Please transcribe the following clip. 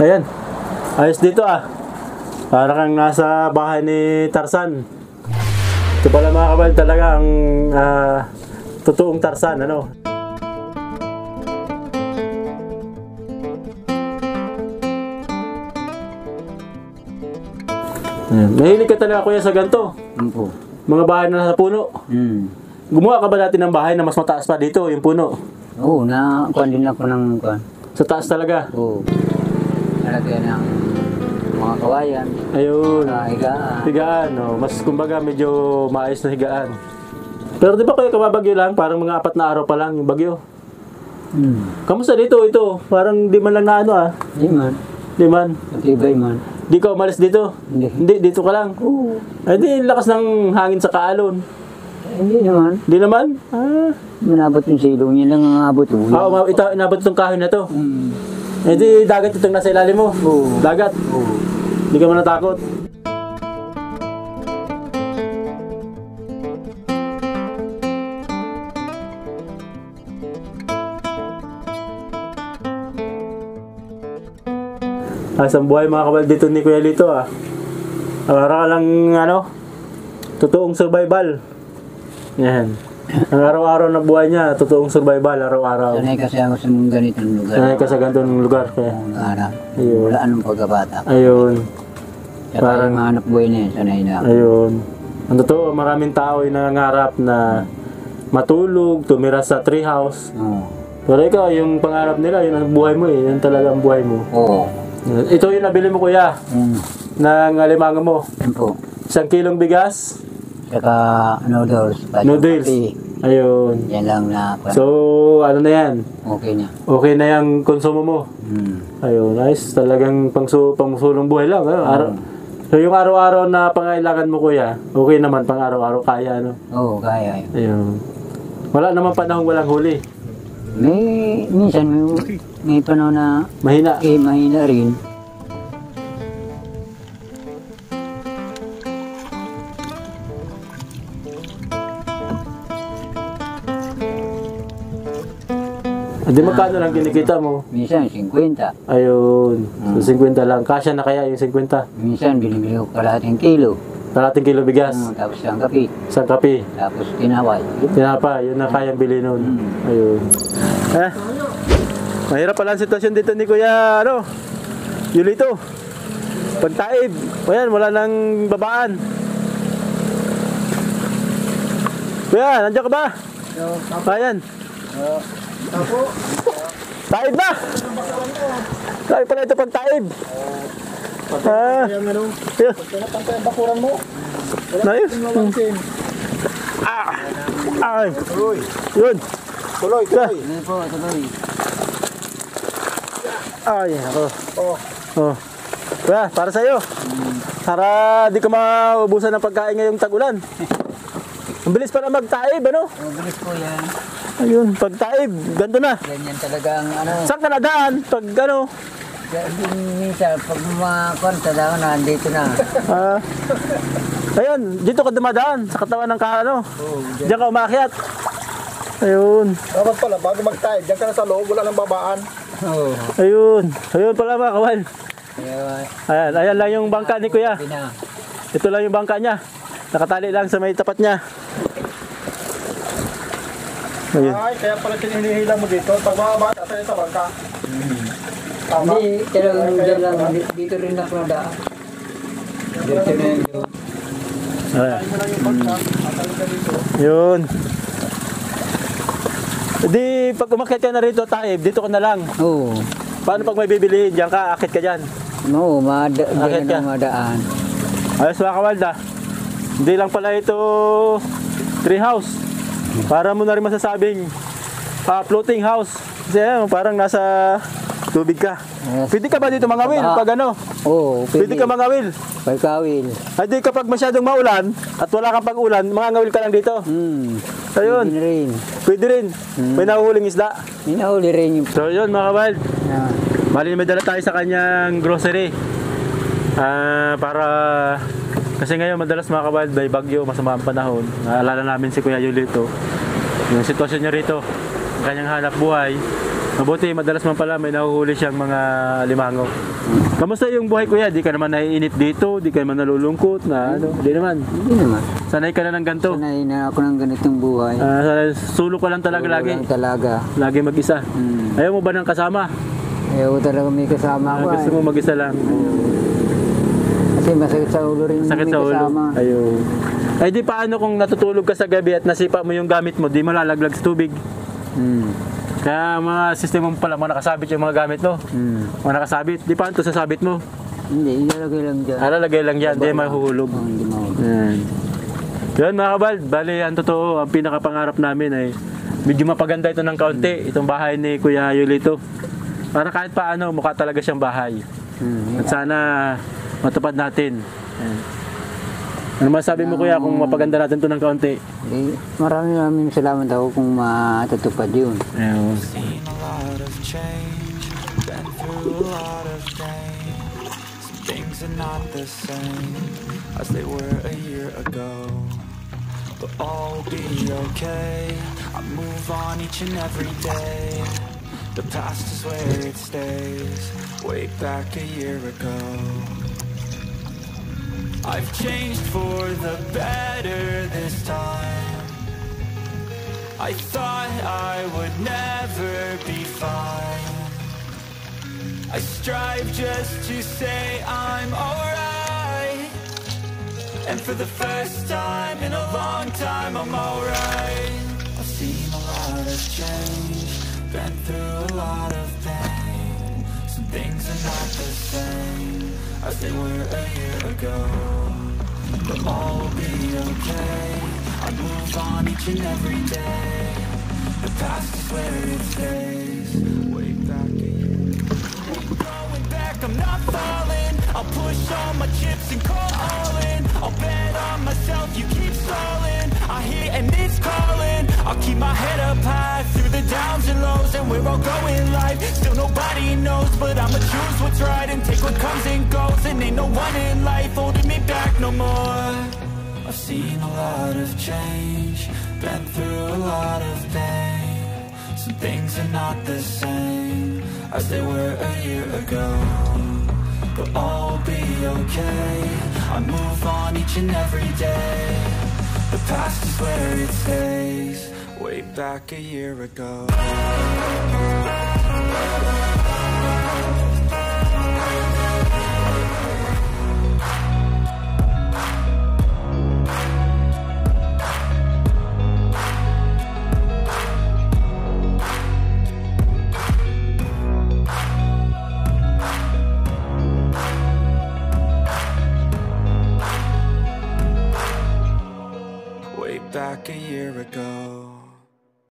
Ayan. Ayos dito ah. Para kang nasa bahay ni Tarzan. Ito pala mga kabal talaga ang totoong Tarzan, ano? Ayan. Mahilig ka talaga kuya sa ganito. Opo. Mga bahay na nasa puno. Gumawa ka ba dati ng bahay na mas mataas pa dito, yung puno? Oo, nakuha din ako ng kuha. Sa taas talaga? Oo. Nalagyan ng mga kawayan. Ayun. Higaan. Higaan, no? Mas kumbaga medyo maayos na higaan. Pero di ba kayo kababagyo lang? Parang mga 4 na araw pa lang yung bagyo. Kamusta dito? Ito, parang di man lang na ano ah. Di man. Di man. Matibay man. Di ka umalis dito? Hindi. Hindi, dito ka lang. Oo. Ay di, lakas ng hangin sa kaalon. Hindi naman. Di naman? Ah. Manabot yung silong. Yan lang ang abot. Ito, inabot itong kahoy na to. Eh di, dagat itong nasa ilalim mo. Oo. Dagat. Oo. Di ka man natakot. Asang buhay mga kabal dito ni Kuya Lito ah. Para lang ano, totoong survival. Yan. Ang araw-araw na buhay niya, totoong survival araw-araw. Sanay kasi ako sa mga ganitong lugar. Sanay ka sa ganitong lugar kaya. Araw. Ayun. Wala anong pagkabata. Ayun. Saka yung mga anak buhay na yun, sanay na ako. Ayun. Ang totoo, maraming tao ay nangangarap na matulog, tumira sa treehouse. Oo. Pero ikaw, yung pangarap nila, yun ang buhay mo eh. Yan talaga ang buhay mo. Oo. Ito yung nabili mo kuya, ng alimango mo. Yan po. 1 kilong bigas. Saka noodles. Noodles. Kape. Ayun. Yan lang na. So, ano na yan? Okay na. Okay na yung konsumo mo. Ayun, nice. Talagang pangsulong buhay lang. So, yung araw-araw na pangailangan mo kuya, okay naman pang araw-araw kaya, no? Oo, kaya. Ayun. Wala naman panahong walang huli. Minsan may panahon na Mahina. mahina rin. Hindi magkano lang kinikita mo? Minsan 50. Ayun. So 50 lang. Kasya na kaya yung 50? Minsan binibili ko kalahating kilo. Kalating kilo bigas. Tapos ang kape. Isang kape. Tapos tinaway. Tinapa. Yun na kayang bili nun. Ayun. Mahirap pala ang sitwasyon dito ni Kuya, ano? Yulito. Pagtaib. Ayan, wala nang babaan. Kuya, nandiyan ka ba? Ayan. Taib na! Taib pala ito pagtaib. Yun. Bakuran mo. Nice. Ay. Yun. Tuloy. Ano po, tuloy. Ay, ako. Oh. Kuya, para sa'yo. Para di ka maubusan ng pagkain ngayong tag-ulan. Ang bilis para magtaib, ano? Mabilis po yan. Ayun, pagtaib, ganito na. Ganyan talaga ang ano. Saan ka nadaan? Pag ano? Minsan, pag kumakon, tadaan na, andito na. Ayun, dito ka dumadaan sa katawan ng ano. Diyan ka umakyat. Ayun. Dapat pala, bago mag-tide, diyan ka na sa loob, wala nang babaan. Oo. Ayun. Ayun pala mga kawan. Kaya, Ayan lang yung bangka ni Kuya. pina. Ito lang yung bangka niya. Nakatali lang sa may tapat niya. Ayun. Ay, kaya pala hinihila mo dito. Pag bababa, tayo sa bangka. Tama? Hindi, talagang dyan lang. Dito rin ako nadaan. Dito na yun. Ayan. Mo lang yung bangka, tatalog ka dito. Yun. Di, pag umakyat ka na rito, taib, dito ka na lang. Oo. Paano pag may bibilihin? Diyan ka, akit ka dyan. Oo, Akit dyan ka. na madaan. Ayos mga kawalda. Hindi lang pala ito treehouse. Para mo na rin masasabing floating house. Kasi parang nasa tubig ka. Yes. Pwede ka ba dito mangawil pag ano? Oo, Pwede ka mangawil. Pagkawil. Ay di kapag masyadong maulan at wala kang pag-ulan, mangangawil ka lang dito. Ayun. Pwede rin. Pwede rin. May nahuhuling isda. Hinahuli rin yung... So yun mga kabal. Ah, Bali may dala tayo sa kanyang grocery. Para kasi ngayon madalas mga kabal, may bagyo, masama ang panahon. Naalala namin si Kuya Yulito. Yung sitwasyon niya rito, ang kanyang hanap buhay, Mabuti, madalas man pala may nahuhuli siyang mga limango. Kamusta yung buhay kuya? Di ka naman naiinit dito, di ka naman nalulungkot na ano, di naman. Hindi naman. Sanay ka na ng ganito. Sanay na ako ng ganitong buhay. Sulok ka lang talaga lagi. Lang talaga. Lagi mag-isa. Hmm. Ayaw mo ba ng kasama? Ayaw talaga may kasama ko. Gusto mo mag-isa lang. Kasi masakit sa ulo rin Sakit may sa ulo. kasama. Ayun. Ay di paano kung natutulog ka sa gabi at nasipa mo yung gamit mo, di malalaglag sa tubig? Hmm. Kaya mga sistema mo pala, mga nakasabit yung mga gamit mo. Hmm. Mga nakasabit, di paano ito sasabit mo? Hindi, ilalagay lang dyan. Lagay lang yan, di mahuhulog. Oh, hindi mahulog. Yan. Yan mga kabal, bali ang totoo, ang pinakapangarap namin ay medyo mapaganda ito ng kaunti, itong bahay ni Kuya Yolito. Para kahit paano, mukha talaga siyang bahay. Hmm. At sana matupad natin. Yan. Ano masabi mo kuya kung mapaganda natin ito ng kaunti? Eh, maraming salamat ako kung matutupad yun. Ayun. Seen a lot of change, been through a lot of pain. Some things are not the same as they were a year ago. But all will be okay, I move on each and every day. The past is where it stays, way back a year ago. I've changed for the better this time. I thought I would never be fine. I strive just to say I'm alright. And for the first time in a long time I'm alright. I've seen a lot of change, been through a lot of pain. Some things are not the same as they were a year ago. But all will be okay, I move on each and every day. The past is where it stays, way back a year. Ain't going back, I'm not falling. I'll push all my chips and call all in. I'll bet on myself, you keep stalling. I hear and it's calling. I'll keep my head up high through the downs and lows. And we're all going live, still nobody knows. But I'ma choose what's right and take what comes and goes. And ain't no one in life holding me back no more. I've seen a lot of change, been through a lot of pain. Some things are not the same as they were a year ago. But all will be okay, I move on each and every day. The past is where it stays, way back a year ago. Way back a year ago.